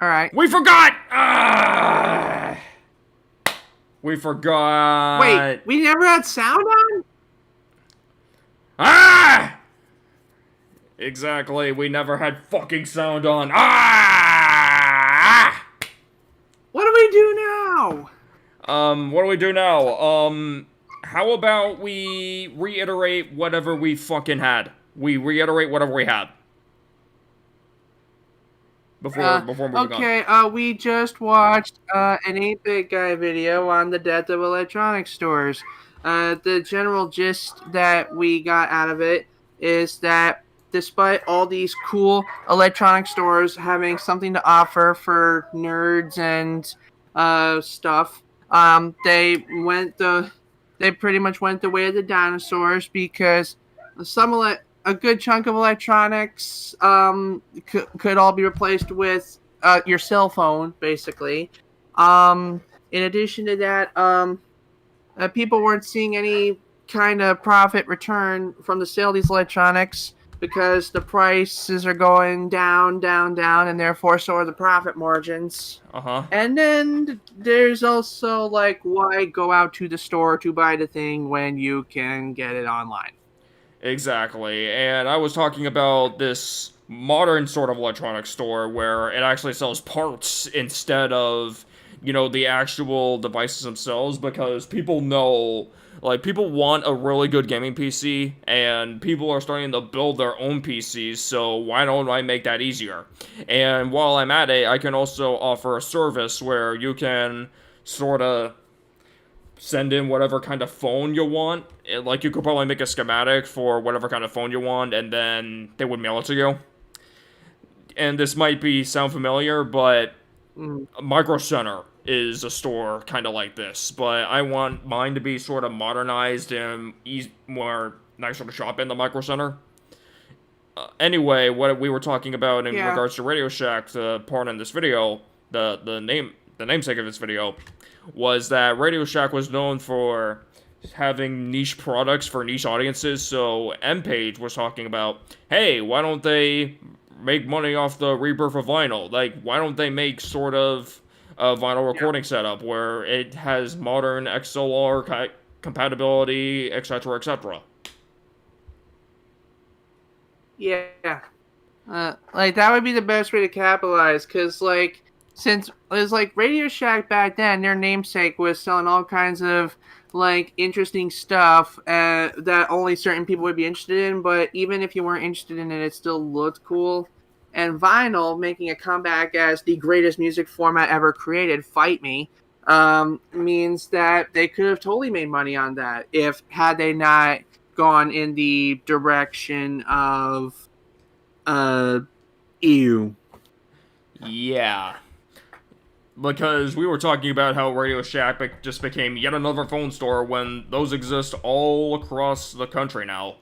All right. We forgot! We forgot. Wait, we never had sound on? Ah! Exactly, we never had fucking sound on. What do we do now? What do we do now? How about we reiterate whatever we fucking had? We reiterate whatever we had. Before moving on. Okay, we just watched an 8-bit guy video on the death of electronic stores. The general gist that we got out of it is that despite all these cool electronic stores having something to offer for nerds and stuff, they pretty much went the way of the dinosaurs because a good chunk of electronics could all be replaced with your cell phone, basically. In addition to that, people weren't seeing any kind of profit return from the sale of these electronics because the prices are going down, down, down, and therefore so are the profit margins. Uh-huh. And then there's also, like, why go out to the store to buy the thing when you can get it online? Exactly. And I was talking about this modern sort of electronic store where it actually sells parts instead of, the actual devices themselves because people know, like, people want a really good gaming PC and people are starting to build their own PCs, so why don't I make that easier? And while I'm at it, I can also offer a service where you can sort of send in whatever kind of phone you want. Like, you could probably make a schematic for whatever kind of phone you want, and then they would mail it to you. And this might sound familiar, but Micro Center is a store kind of like this. But I want mine to be sort of modernized and more nicer to shop in the Micro Center. Anyway, what we were talking about in regards to RadioShack, the part in this video, the namesake of this video, was that RadioShack was known for having niche products for niche audiences. So M-Page was talking about, hey, why don't they make money off the rebirth of vinyl? Like, why don't they make sort of a vinyl recording setup where it has modern XLR compatibility, etc., etc. Yeah. Like, that would be the best way to capitalize, because, like, since it was like Radio Shack back then, their namesake was selling all kinds of, like, interesting stuff that only certain people would be interested in, but even if you weren't interested in it, it still looked cool. And vinyl, making a comeback as the greatest music format ever created, fight me, means that they could have totally made money on that had they not gone in the direction of ew. Yeah. Because we were talking about how Radio Shack just became yet another phone store when those exist all across the country now.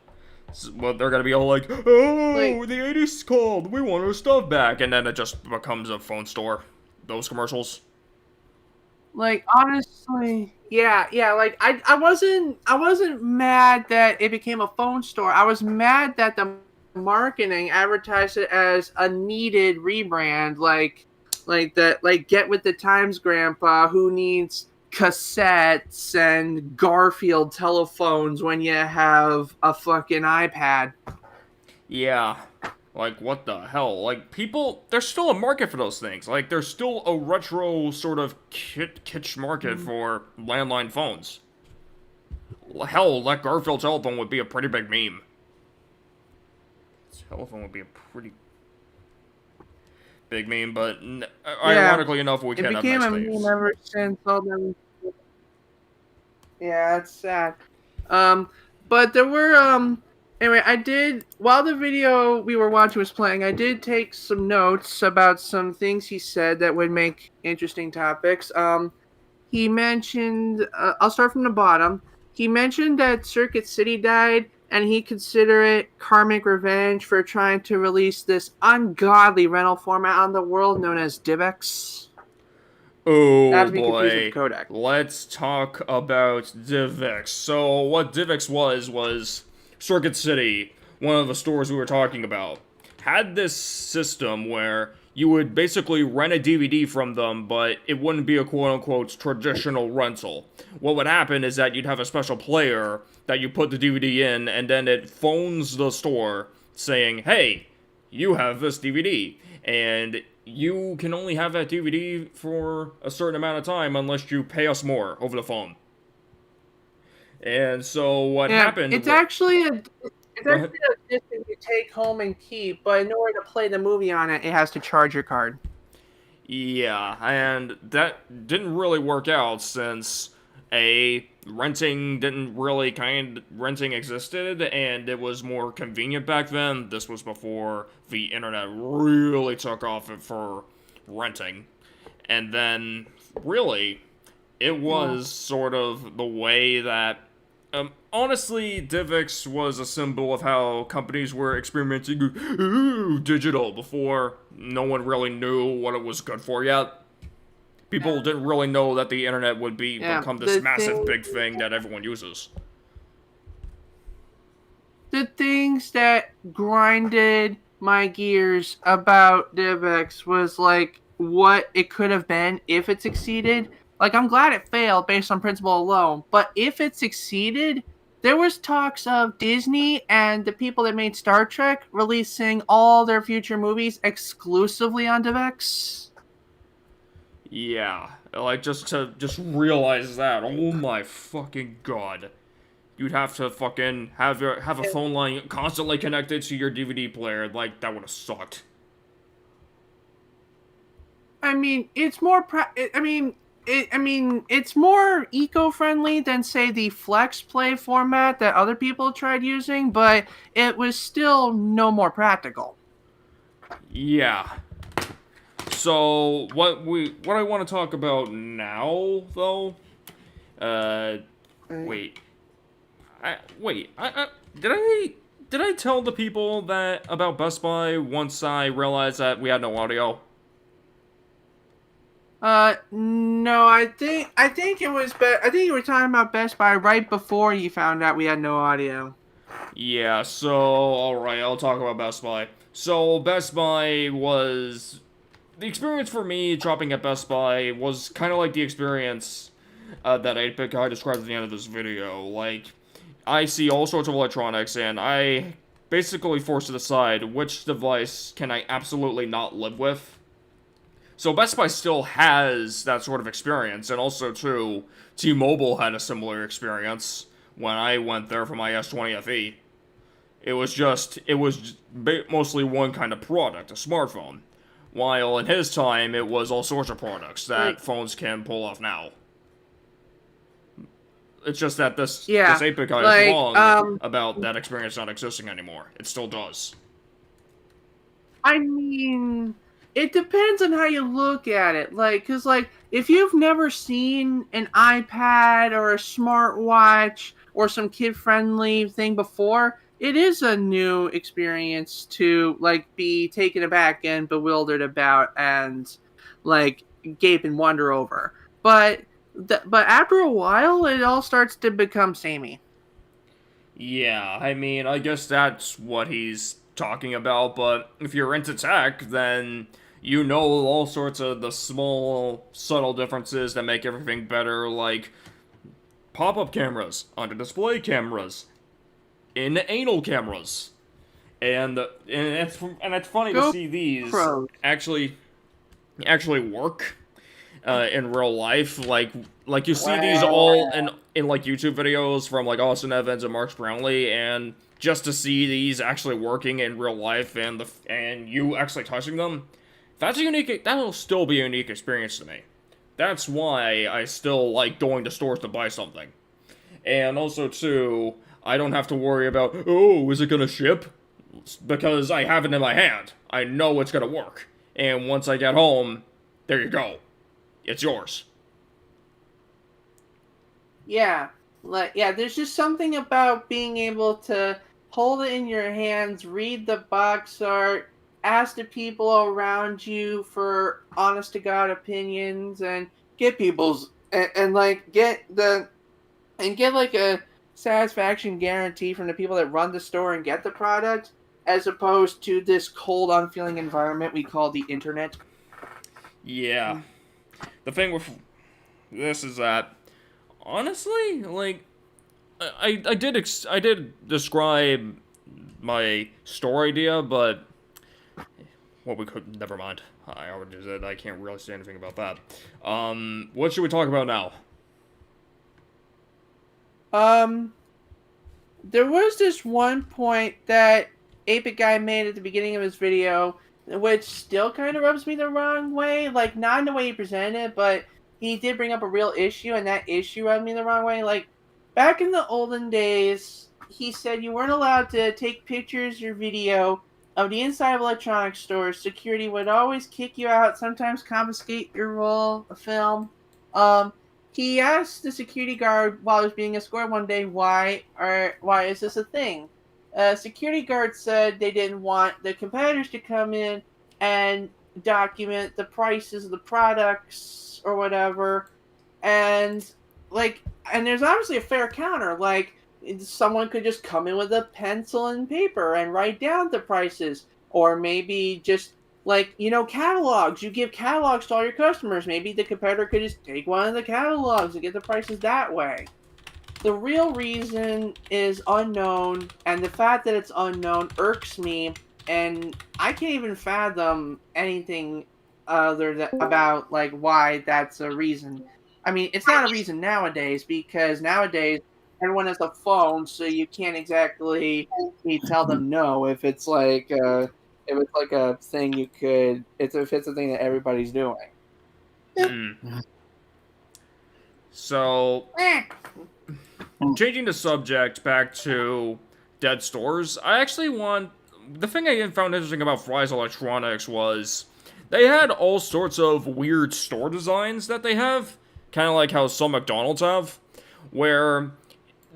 Well, they're gonna be all like, oh, the 80s called, we want our stuff back, and then it just becomes a phone store. Those commercials. Like, honestly, yeah, like, I wasn't mad that it became a phone store. I was mad that the marketing advertised it as a needed rebrand, like get with the times, grandpa, who needs cassettes and Garfield telephones when you have a fucking iPad. Yeah. Like, what the hell? Like, people, there's still a market for those things. Like, there's still a retro sort of kitsch market for landline phones. Hell, that Garfield telephone would be a pretty big meme. Telephone would be a pretty big meme, but ironically enough, we can't have nice things. It became a meme ever since all them. Yeah, it's sad. But there were anyway, while the video we were watching was playing, I did take some notes about some things he said that would make interesting topics. He mentioned, I'll start from the bottom. He mentioned that Circuit City died, and he considered it karmic revenge for trying to release this ungodly rental format on the world known as DivX. Oh boy, let's talk about DivX. So what DivX was Circuit City, one of the stores we were talking about, had this system where you would basically rent a DVD from them, but it wouldn't be a quote-unquote traditional rental. What would happen is that you'd have a special player that you put the DVD in, and then it phones the store saying, hey, you have this DVD, and you can only have that DVD for a certain amount of time unless you pay us more over the phone. And so what happened... It's actually a disc that you take home and keep, but in order to play the movie on it, it has to charge your card. Yeah, and that didn't really work out since renting existed, and it was more convenient back then. This was before the internet really took off for renting. And then, really, it was sort of the way that... honestly, DivX was a symbol of how companies were experimenting digital before no one really knew what it was good for yet. People didn't really know that the internet would become this massive big thing that everyone uses. The things that grinded my gears about DivX was like what it could have been if it succeeded. Like, I'm glad it failed based on principle alone, but if it succeeded, there was talks of Disney and the people that made Star Trek releasing all their future movies exclusively on DivX. Yeah, like, just realize that. Oh my fucking god. You'd have to fucking have a phone line constantly connected to your DVD player. Like, that would have sucked. I mean, it's more it's more eco-friendly than, say, the Flex Play format that other people tried using, but it was still no more practical. Yeah. So, what I want to talk about now, though, wait. Did I tell the people that about Best Buy once I realized that we had no audio? No, I think it was I think you were talking about Best Buy right before you found out we had no audio. Yeah, so, alright, I'll talk about Best Buy. So, Best Buy was... The experience for me shopping at Best Buy was kind of like the experience that 8-Bit Guy described at the end of this video. Like, I see all sorts of electronics, and I basically forced to decide which device can I absolutely not live with. So Best Buy still has that sort of experience, and also, too, T-Mobile had a similar experience when I went there for my S20 FE. It was mostly one kind of product, a smartphone. While in his time, it was all sorts of products that phones can pull off now. It's just that this 8-Bit Guy is wrong about that experience not existing anymore. It still does. I mean, it depends on how you look at it. Like, because, like, if you've never seen an iPad or a smartwatch or some kid-friendly thing before, it is a new experience to, like, be taken aback and bewildered about and, like, gape and wonder over. But after a while, it all starts to become samey. Yeah, I mean, I guess that's what he's talking about, but if you're into tech, then you know all sorts of the small, subtle differences that make everything better, like pop-up cameras, under-display cameras, in-anal cameras. And it's funny to see these actually work in real life. Like you see these all in like YouTube videos from like Austin Evans and Mark Brownlee, and just to see these actually working in real life and you actually touching them, that's unique. That'll still be a unique experience to me. That's why I still like going to stores to buy something. And also, too, I don't have to worry about, oh, is it gonna ship? Because I have it in my hand. I know it's gonna work. And once I get home, there you go. It's yours. Yeah. There's just something about being able to hold it in your hands, read the box art, ask the people around you for honest to God opinions, and get people's get like a satisfaction guarantee from the people that run the store and get the product, as opposed to this cold, unfeeling environment we call the internet. Yeah. The thing with this is that, honestly, like, I did describe my store idea, but we could never mind. I already said I can't really say anything about that. What should we talk about now? There was this one point that 8-Bit Guy made at the beginning of his video, which still kind of rubs me the wrong way. Like, not in the way he presented it, but he did bring up a real issue, and that issue rubbed me the wrong way. Like, back in the olden days, he said you weren't allowed to take pictures or video of the inside of electronics stores. Security would always kick you out, sometimes confiscate your roll of film. He asked the security guard while he was being escorted one day, why is this a thing? Security guard said they didn't want the competitors to come in and document the prices of the products or whatever. And and there's obviously a fair counter. Like, someone could just come in with a pencil and paper and write down the prices, or maybe just catalogs. You give catalogs to all your customers. Maybe the competitor could just take one of the catalogs and get the prices that way. The real reason is unknown, and the fact that it's unknown irks me, and I can't even fathom anything about why that's a reason. I mean, it's not a reason nowadays, because nowadays everyone has a phone, so you can't exactly tell them no if it's a thing you could, if it's a thing that everybody's doing. So, changing the subject back to dead stores, the thing I found interesting about Fry's Electronics was they had all sorts of weird store designs that they have, kind of like how some McDonald's have, where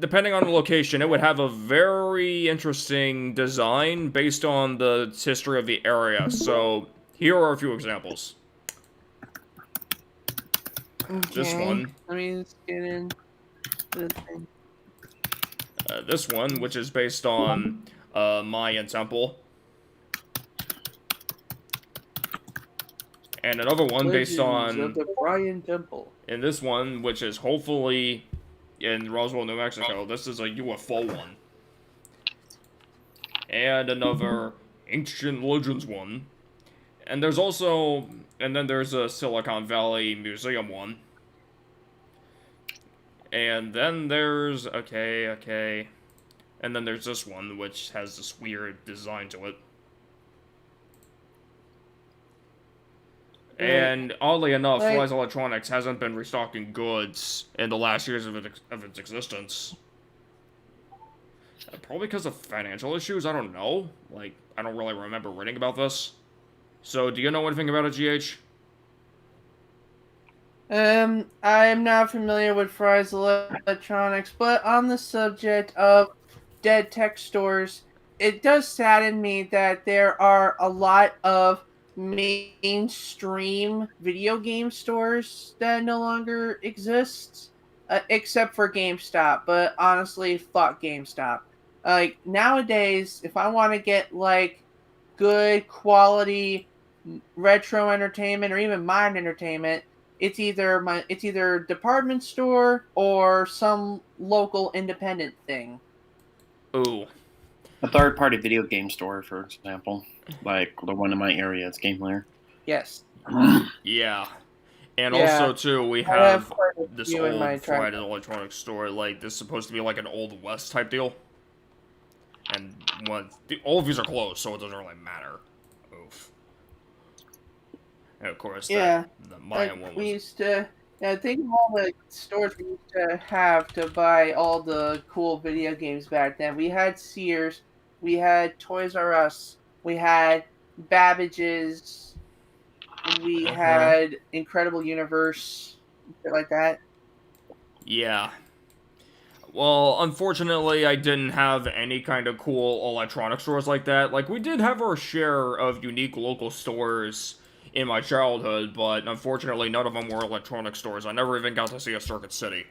depending on the location, it would have a very interesting design based on the history of the area. So, here are a few examples. Okay. This one. Let me just get in the thing. This one, which is based on Mayan temple. And another one based on of the Mayan temple. And this one, which is hopefully in Roswell, New Mexico. This is a UFO one. And another Ancient Legends one. And there's a Silicon Valley Museum one. And then there's, okay. And then there's this one, which has this weird design to it. And oddly enough, Fry's Electronics hasn't been restocking goods in the last years of its existence. Probably because of financial issues, I don't know. I don't really remember reading about this. So, do you know anything about it, GH? I am not familiar with Fry's Electronics, but on the subject of dead tech stores, it does sadden me that there are a lot of mainstream video game stores that no longer exist, except for GameStop. But honestly, fuck GameStop. Nowadays, if I want to get good quality retro entertainment or even modern entertainment, it's either department store or some local independent thing. Ooh. A third-party video game store, for example, like the one in my area, it's GameLayer. Yes. Yeah. And also, too, we have this old Friday Electronics store. This is supposed to be like an Old West type deal. And all of these are closed, so it doesn't really matter. Oof. And of course, the Mayan one was... We used to... think of all the stores we used to have to buy all the cool video games back then. We had Sears, we had Toys R Us, we had Babbage's, we had Incredible Universe, shit like that. Yeah. Well, unfortunately, I didn't have any kind of cool electronic stores like that. We did have our share of unique local stores in my childhood, but unfortunately none of them were electronic stores. I never even got to see a Circuit City.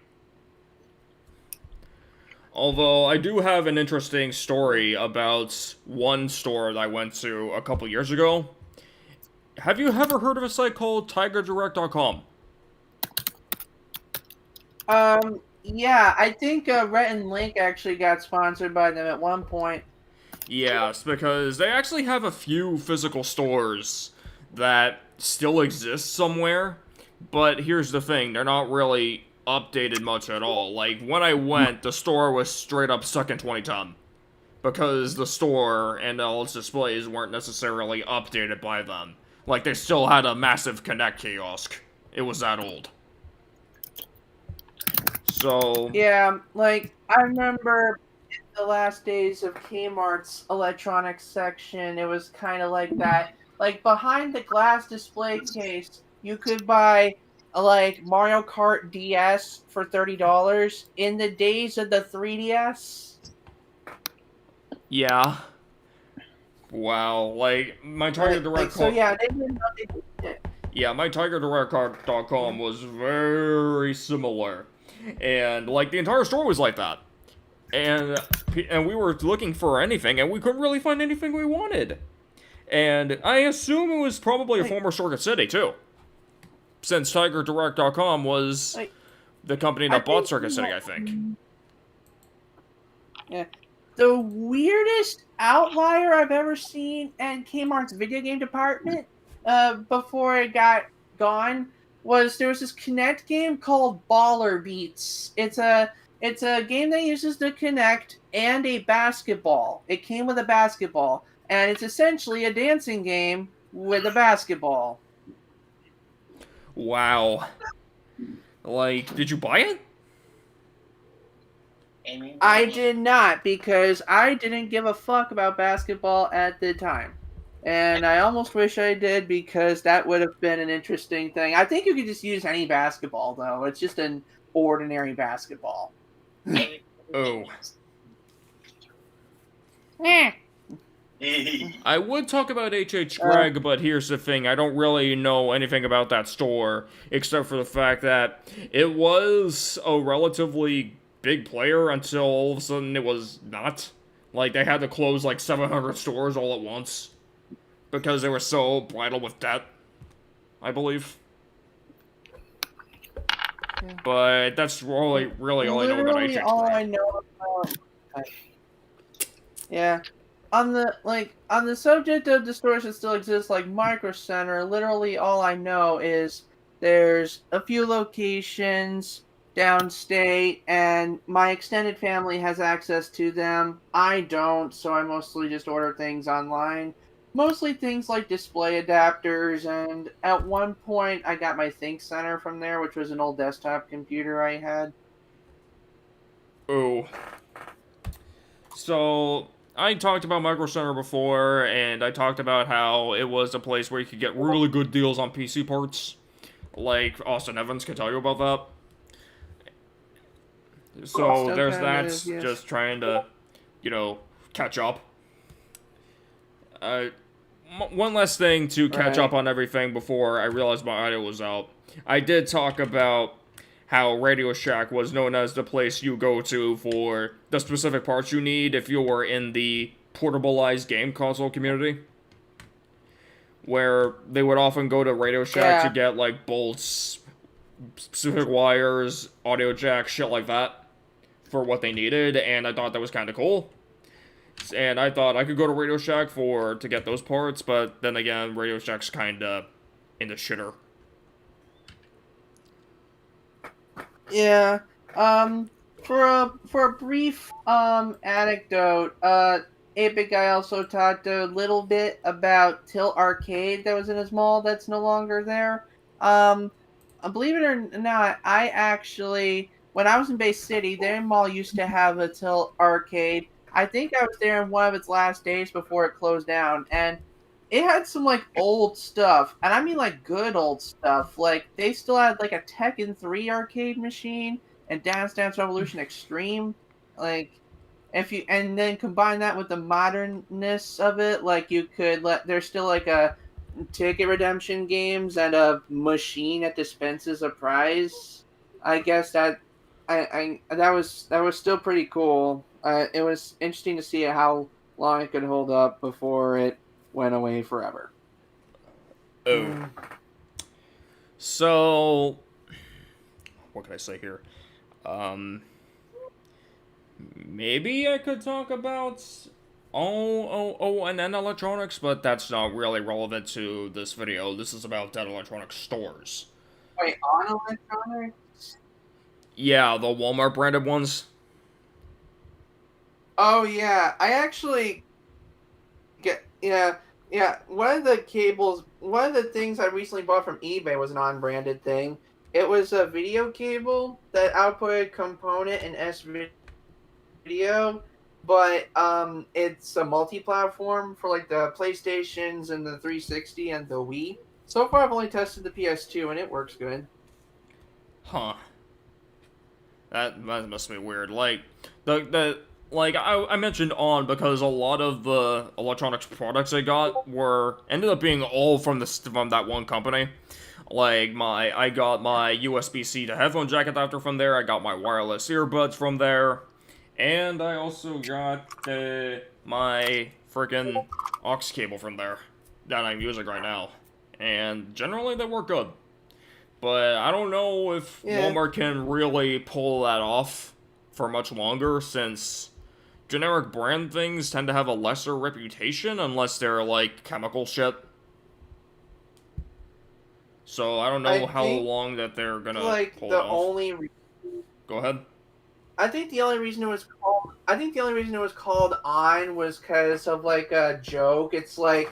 Although I do have an interesting story about one store that I went to a couple years ago. Have you ever heard of a site called TigerDirect.com? Yeah, I think Rhett and Link actually got sponsored by them at one point. Yes, because they actually have a few physical stores that still exist somewhere. But here's the thing, they're not really updated much at all. Like, when I went, the store was straight up stuck in 2010. Because the store and all its displays weren't necessarily updated by them. Like, they still had a massive Connect kiosk. It was that old. So... Yeah, like, I remember in the last days of Kmart's electronics section, it was kind of like that. Like, behind the glass display case, you could buy, like, Mario Kart DS for $30 in the days of the 3DS. Yeah. Wow, like, my Target Direct... So yeah, they didn't know they did it. Yeah, my TigerDirect.com was very similar. And, like, the entire store was like that. And we were looking for anything, and we couldn't really find anything we wanted. And I assume it was probably a former Circuit City, too. Since TigerDirect.com was the company that bought Circuit City, I think. Yeah. The weirdest outlier I've ever seen in Kmart's video game department, before it got gone, was there was this Kinect game called Baller Beats. It's a game that uses the Kinect and a basketball. It came with a basketball, and it's essentially a dancing game with a basketball. Wow. Like, did you buy it? I did not, because I didn't give a fuck about basketball at the time. And I almost wish I did, because that would have been an interesting thing. I think you could just use any basketball, though. It's just an ordinary basketball. Oh. Eh. I would talk about H.H. Gregg, but here's the thing. I don't really know anything about that store, except for the fact that it was a relatively big player until all of a sudden it was not. Like, they had to close like 700 stores all at once because they were so bridled with debt, I believe. Yeah. But that's really all I know about H.H. all Gregg. I know about. Yeah. On the subject of the stores that still exist, like Micro Center, literally all I know is there's a few locations downstate, and my extended family has access to them. I don't, so I mostly just order things online. Mostly things like display adapters, and at one point I got my Think Center from there, which was an old desktop computer I had. Oh. So, I talked about Micro Center before, and I talked about how it was a place where you could get really good deals on PC parts. Like, Austin Evans can tell you about that. So, there's that, yes. just trying to, catch up. One last thing to catch up on everything before I realized my audio was out. I did talk about how RadioShack was known as the place you go to for the specific parts you need if you were in the portableized game console community. Where they would often go to RadioShack to get, like, bolts, specific wires, audio jack, shit like that, for what they needed, and I thought that was kind of cool. And I thought I could go to RadioShack to get those parts, but then again, RadioShack's kind of in the shitter. Yeah. For a brief anecdote, 8-Bit Guy also talked a little bit about Tilt Arcade that was in his mall that's no longer there. Believe it or not, I actually, when I was in Bay City, their mall used to have a Tilt Arcade. I think I was there in one of its last days before it closed down, and it had some, like, old stuff, and I mean, like, good old stuff. Like, they still had, like, a Tekken 3 arcade machine and Dance Dance Revolution Extreme. Like, and then combine that with the modernness of it, like, you could there's still, like, a ticket redemption games and a machine that dispenses a prize. I guess that was still pretty cool. It was interesting to see how long it could hold up before it went away forever. Oh. So, what can I say here? Maybe I could talk about and then electronics, but that's not really relevant to this video. This is about dead electronic stores. Wait, on electronics? Yeah, the Walmart branded ones. Oh yeah, I actually get yeah. One of the things I recently bought from eBay was a non-branded thing. It was a video cable that outputted a component in S video, but it's a multi-platform for like the PlayStations and the 360 and the Wii. So far, I've only tested the PS2 and it works good. Huh. That must be weird. Like I mentioned on because a lot of the electronics products I got ended up being all from that one company. Like I got my USB-C to headphone jack adapter from there. I got my wireless earbuds from there, and I also got my freaking aux cable from there that I'm using right now. And generally they work good. But I don't know if Walmart can really pull that off for much longer, since generic brand things tend to have a lesser reputation unless they're like chemical shit. So I don't know how long that they're gonna pull it off. Go ahead. I think the only reason it was called On was because of like a joke. It's like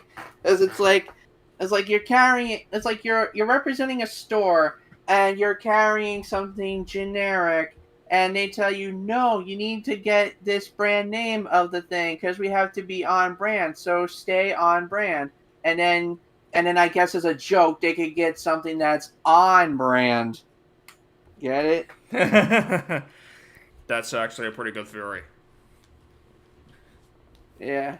you're carrying. It's like you're representing a store and you're carrying something generic, and they tell you no, you need to get this brand name of the thing because we have to be on brand. So stay on brand, and then I guess as a joke they could get something that's on brand. Get it? That's actually a pretty good theory. Yeah.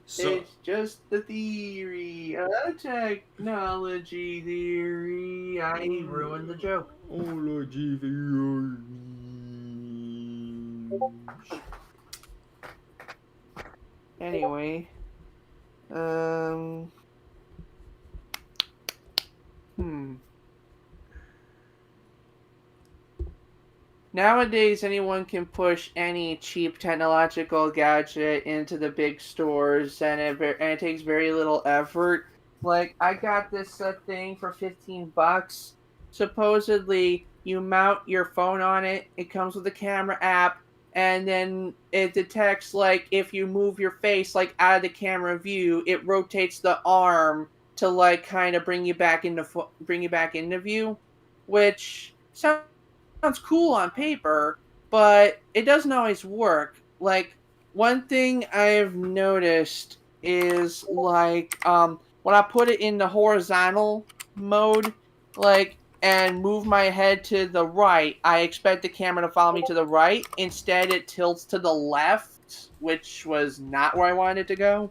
So, it's just the theory, a technology theory. I ruined the joke. Anyway, Nowadays, anyone can push any cheap technological gadget into the big stores, and it takes very little effort. Like, I got this thing for $15. Supposedly, you mount your phone on it. It comes with a camera app, and then it detects like if you move your face like out of the camera view, it rotates the arm to like kind of bring you back into view, which sounds cool on paper, but it doesn't always work. Like, one thing I've noticed is like when I put it in the horizontal mode, like, and move my head to the right, I expect the camera to follow me to the right. Instead, it tilts to the left, which was not where I wanted it to go.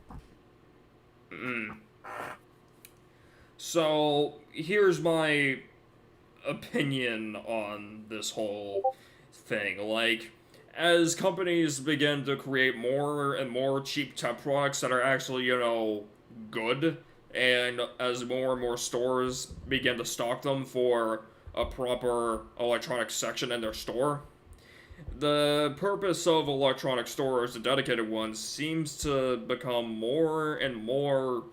So here's my opinion on this whole thing. Like, as companies begin to create more and more cheap tech products that are actually, good, and as more and more stores begin to stock them for a proper electronics section in their store, the purpose of electronic stores, the dedicated ones, seems to become more and more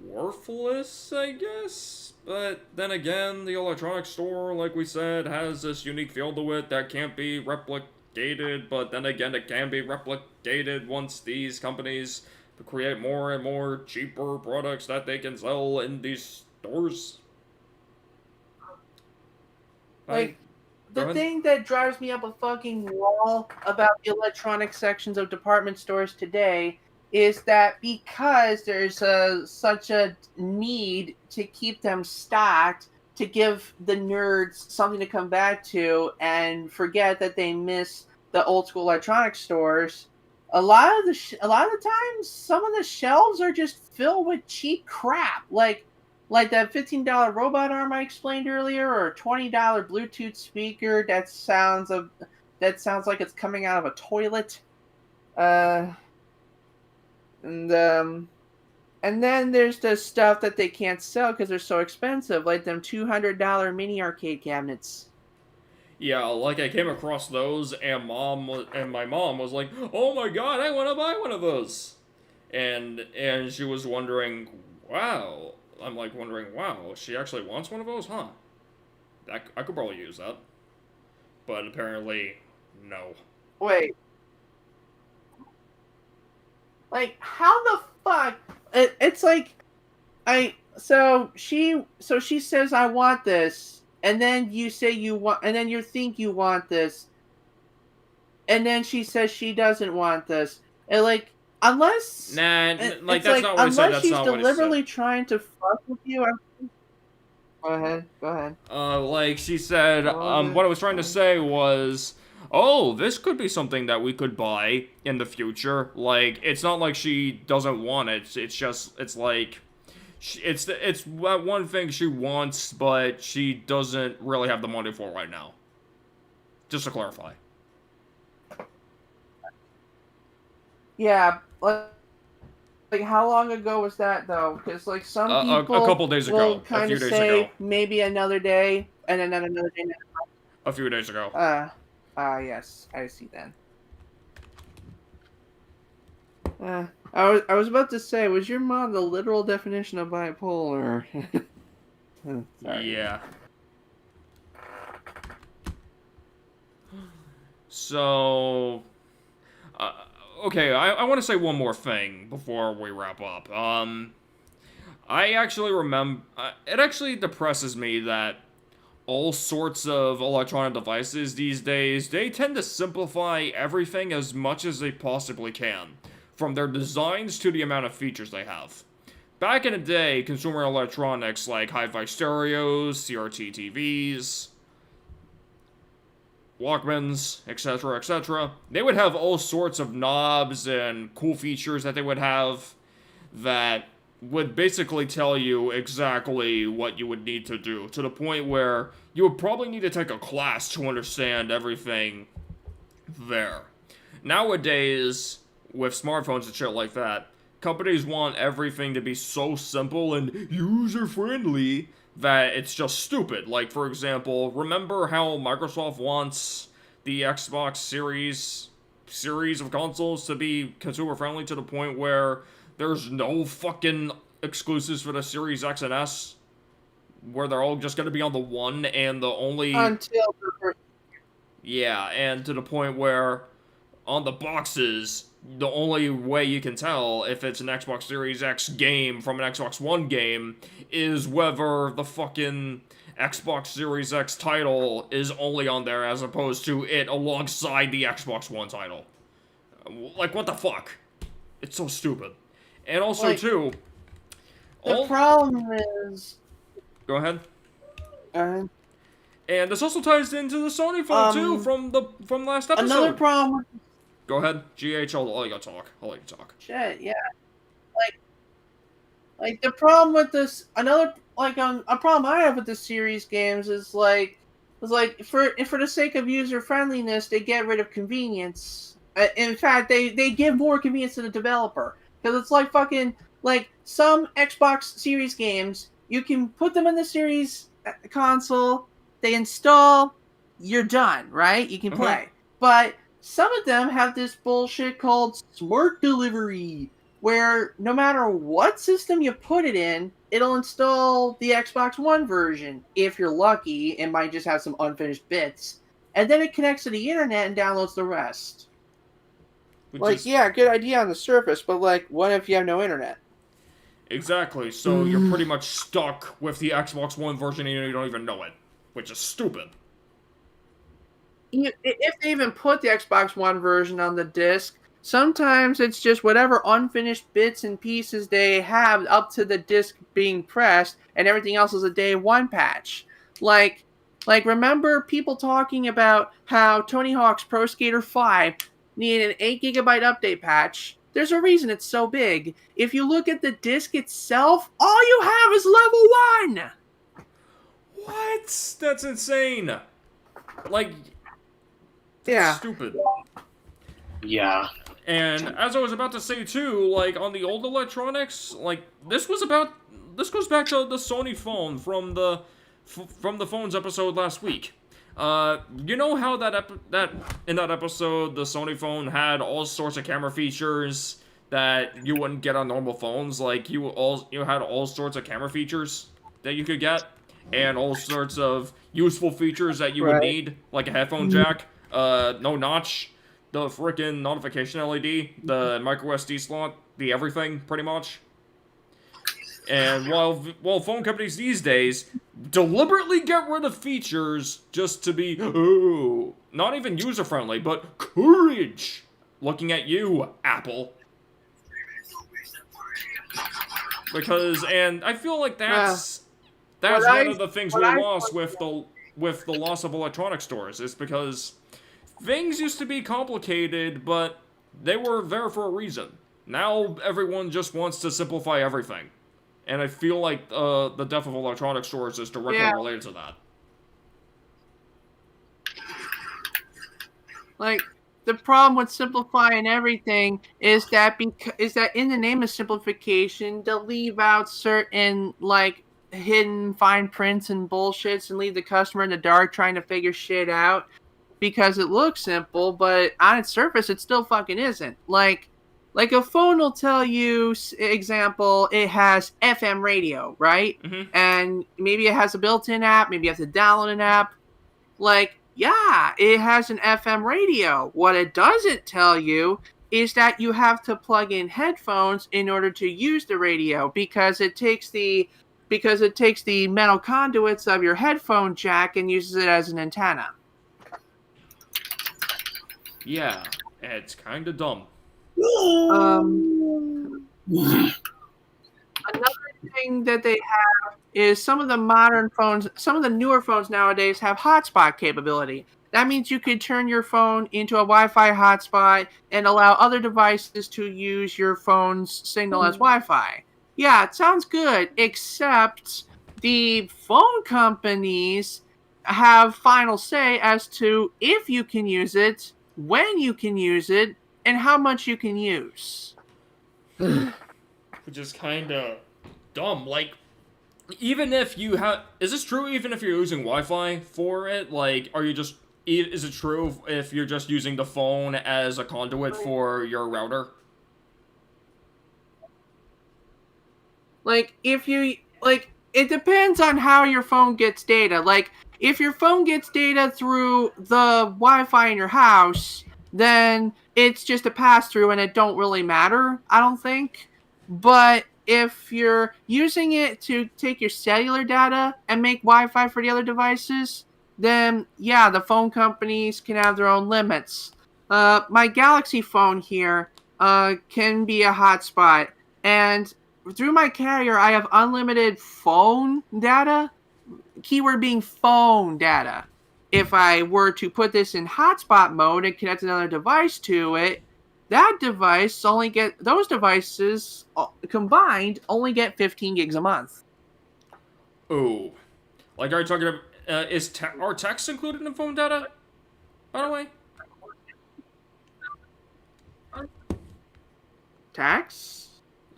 worthless, I guess? But then again, the electronics store, like we said, has this unique feel to it that can't be replicated, but then again, it can be replicated once these companies create more and more cheaper products that they can sell in these stores. Like, the thing that drives me up a fucking wall about the electronic sections of department stores today is that because there's such a need to keep them stocked, to give the nerds something to come back to and forget that they miss the old school electronics stores, a lot of the times some of the shelves are just filled with cheap crap. Like, like that $15 robot arm I explained earlier, or a $20 Bluetooth speaker that sounds like it's coming out of a toilet. And then there's the stuff that they can't sell because they're so expensive, like them $200 mini arcade cabinets. Yeah, like I came across those, and my mom was like, "Oh my god, I want to buy one of those," and she was wondering, "Wow." I'm like wondering, "Wow, she actually wants one of those, huh?" I could probably use that, but apparently, no. Wait. Like, how the fuck? It's like, so she says I want this, and then you say you want, and then you think you want this, and then she says she doesn't want this, and like, unless like that's not what he said. That's she's not what he deliberately said. trying to fuck with you. Go ahead. Like she said, what I was trying to say was, oh, this could be something that we could buy in the future. Like, it's not like she doesn't want it. It's just, it's like, it's that one thing she wants, but she doesn't really have the money for right now. Just to clarify. Yeah, like how long ago was that though? Because like some people a couple days ago, will kind a few of days say ago, maybe another day, and then another day. a few days ago. Yes, I see then. I was about to say, was your mom the literal definition of bipolar? Sorry. Yeah. So, okay, I want to say one more thing before we wrap up. I actually remember, it actually depresses me that all sorts of electronic devices these days, they tend to simplify everything as much as they possibly can, from their designs to the amount of features they have. Back in the day, consumer electronics like hi-fi stereos, CRT TVs, Walkmans, etc., they would have all sorts of knobs and cool features that they would have that would basically tell you exactly what you would need to do, to the point where you would probably need to take a class to understand everything there. Nowadays, with smartphones and shit like that, companies want everything to be so simple and user-friendly that it's just stupid. Like, for example, remember how Microsoft wants the Xbox series of consoles to be consumer-friendly to the point where there's no fucking exclusives for the Series X and S? Where they're all just gonna be on the one, and the only... Until the first... Yeah, and to the point where on the boxes, the only way you can tell if it's an Xbox Series X game from an Xbox One game is whether the fucking Xbox Series X title is only on there as opposed to it alongside the Xbox One title. Like, what the fuck? It's so stupid. And also, like, too... The problem is... Go ahead. And this also ties into the Sony phone, too, from last episode. Another problem... Go ahead. GH, I'll let you talk. Shit, yeah. Like the problem with this... Another... a problem I have with the series games is, for the sake of user-friendliness, they get rid of convenience. In fact, they give more convenience to the developer. Because it's like fucking... Like, some Xbox Series games, you can put them in the Series console, they install, you're done, right? You can play. But some of them have this bullshit called Smart Delivery, where no matter what system you put it in, it'll install the Xbox One version. If you're lucky, it might just have some unfinished bits. And then it connects to the internet and downloads the rest. Yeah, good idea on the surface, but what if you have no internet? Exactly, so you're pretty much stuck with the Xbox One version and you don't even know it, which is stupid. If they even put the Xbox One version on the disc, sometimes it's just whatever unfinished bits and pieces they have up to the disc being pressed, and everything else is a day one patch. Like remember people talking about how Tony Hawk's Pro Skater 5 needed an 8 GB update patch, There's a reason it's so big. If you look at the disc itself, all you have is level 1! What? That's insane. Like, Yeah. stupid. Yeah. And as I was about to say too, like on the old electronics, like this goes back to the Sony phone from the phones episode last week. You know how that in that episode the Sony phone had all sorts of camera features that you wouldn't get on normal phones. Like you had all sorts of camera features that you could get, and all sorts of useful features that you would need, like a headphone jack, no notch, the frickin' notification LED, the micro SD slot, the everything, pretty much. And while phone companies these days deliberately get rid of features just to be, not even user-friendly, but courage! Looking at you, Apple. Because, and I feel like that's one of the things we lost with the loss of electronic stores, is because things used to be complicated, but they were there for a reason. Now everyone just wants to simplify everything. And I feel like the death of electronic stores is directly related to that. Like, the problem with simplifying everything is that in the name of simplification, they'll leave out certain, like, hidden fine prints and bullshits and leave the customer in the dark trying to figure shit out because it looks simple, but on its surface, it still fucking isn't. Like a phone will tell you, example, it has FM radio, right? Mm-hmm. And maybe it has a built-in app, maybe you have to download an app. Like, yeah, it has an FM radio. What it doesn't tell you is that you have to plug in headphones in order to use the radio because it takes the metal conduits of your headphone jack and uses it as an antenna. Yeah, it's kind of dumb. Another thing that they have is some of the modern phones, some of the newer phones nowadays have hotspot capability. That means you could turn your phone into a Wi-Fi hotspot and allow other devices to use your phone's signal as Wi-Fi. Yeah, it sounds good, except the phone companies have final say as to if you can use it, when you can use it, and how much you can use. Which is kind of dumb. Like, even if you have... Is this true even if you're using Wi-Fi for it? Like, are you just... Is it true if you're just using the phone as a conduit for your router? Like, if you... Like, it depends on how your phone gets data. Like, if your phone gets data through the Wi-Fi in your house, then it's just a pass-through and it don't really matter, I don't think. But if you're using it to take your cellular data and make Wi-Fi for the other devices, then yeah, the phone companies can have their own limits. My Galaxy phone here can be a hotspot, and through my carrier, I have unlimited phone data, keyword being phone data. If I were to put this in hotspot mode and connect another device to it, those devices combined only get 15 gigs a month. Oh. Like, are you talking about, are texts included in phone data, by the way? Tax?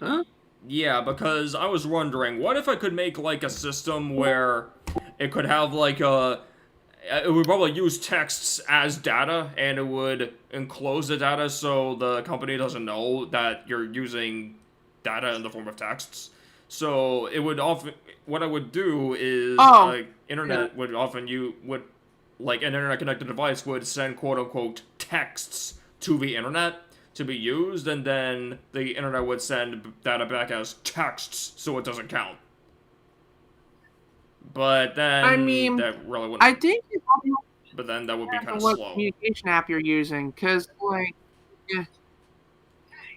Huh? Yeah, because I was wondering, what if I could make, like, a system where it could have, like, it would probably use texts as data, and it would enclose the data so the company doesn't know that you're using data in the form of texts. So it would often, what I would do is, internet would often, an internet connected device would send quote unquote texts to the internet to be used, and then the internet would send data back as texts, so it doesn't count. But then, that really wouldn't. I think it probably. But then that would be kind of what slow. Communication app you're using, because on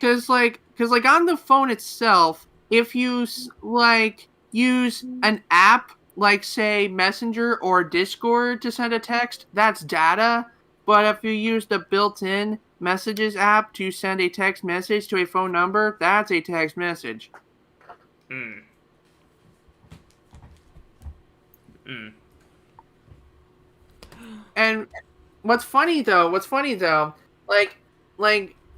the phone itself, if you use an app like say Messenger or Discord to send a text, that's data. But if you use the built-in messages app to send a text message to a phone number, that's a text message. And what's funny though, like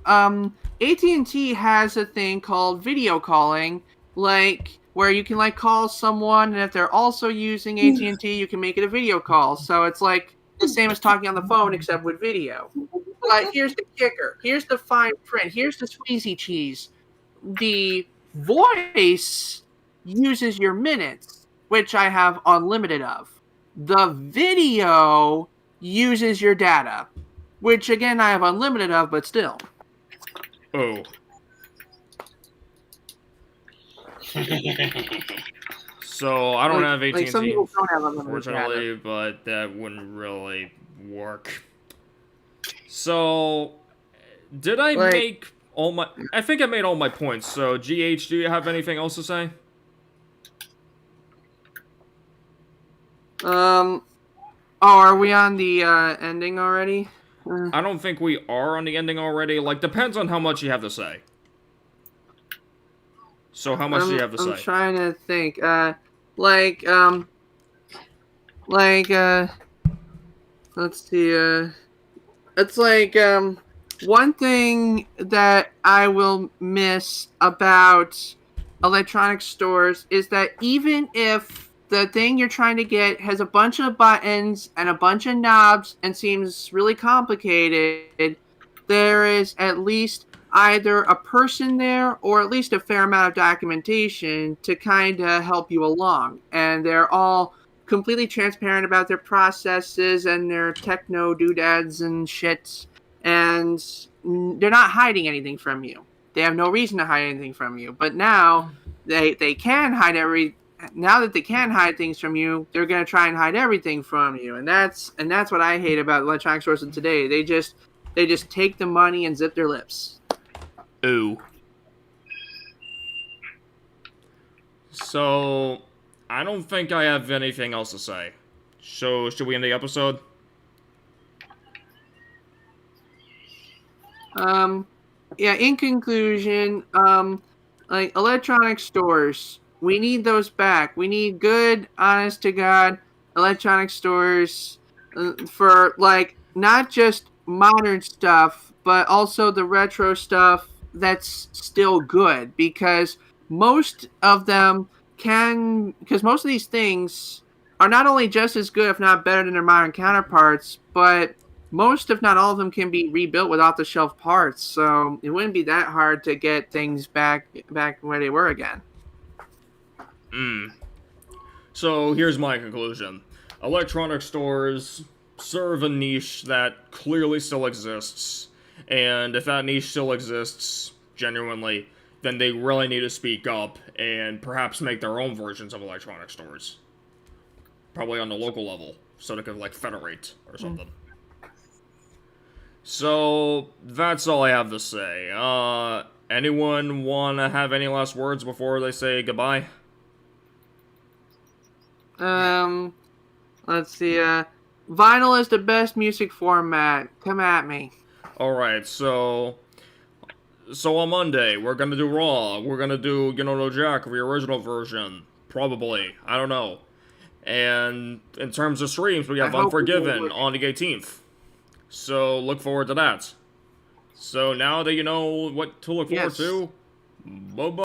AT&T has a thing called video calling, like where you can like call someone, and if they're also using AT&T, you can make it a video call. So it's like the same as talking on the phone except with video. But here's the kicker. Here's the fine print. Here's the squeezy cheese. The voice uses your minutes, which I have unlimited of. The video uses your data, which again I have unlimited of, but still. Oh. So I don't have AT&T, some people don't have unlimited unfortunately, data. but that wouldn't really work. So, did I make all my... I think I made all my points, so GH, do you have anything else to say? Oh, are we on the ending already? I don't think we are on the ending already. Like, depends on how much you have to say. So, how much do you have to say? I'm trying to think. Let's see. It's like, one thing that I will miss about electronic stores is that even if the thing you're trying to get has a bunch of buttons and a bunch of knobs and seems really complicated, there is at least either a person there or at least a fair amount of documentation to kind of help you along. And they're all completely transparent about their processes and their techno doodads and shit. And they're not hiding anything from you. They have no reason to hide anything from you. But now they can hide now that they can hide things from you, they're going to try and hide everything from you. And that's what I hate about electronic stores of today. They just take the money and zip their lips. Ooh. So, I don't think I have anything else to say. So, should we end the episode? Yeah, in conclusion, like electronic stores, we need those back. We need good, honest to God electronic stores for like not just modern stuff, but also the retro stuff that's still good, because most of these things are not only just as good, if not better than their modern counterparts, but most, if not all of them, can be rebuilt with off-the-shelf parts. So it wouldn't be that hard to get things back where they were again. So here's my conclusion. Electronic stores serve a niche that clearly still exists. And if that niche still exists, genuinely, then they really need to speak up and perhaps make their own versions of electronic stores. Probably on the local level, so they could, like, federate or something. So, that's all I have to say. Anyone want to have any last words before they say goodbye? Let's see, vinyl is the best music format. Come at me. Alright, so on Monday, we're gonna do Raw. We're gonna do, No Jack, the original version. Probably. I don't know. And in terms of streams, we have Unforgiven on the 18th. So look forward to that. So now that you know what to look forward to, bye-bye.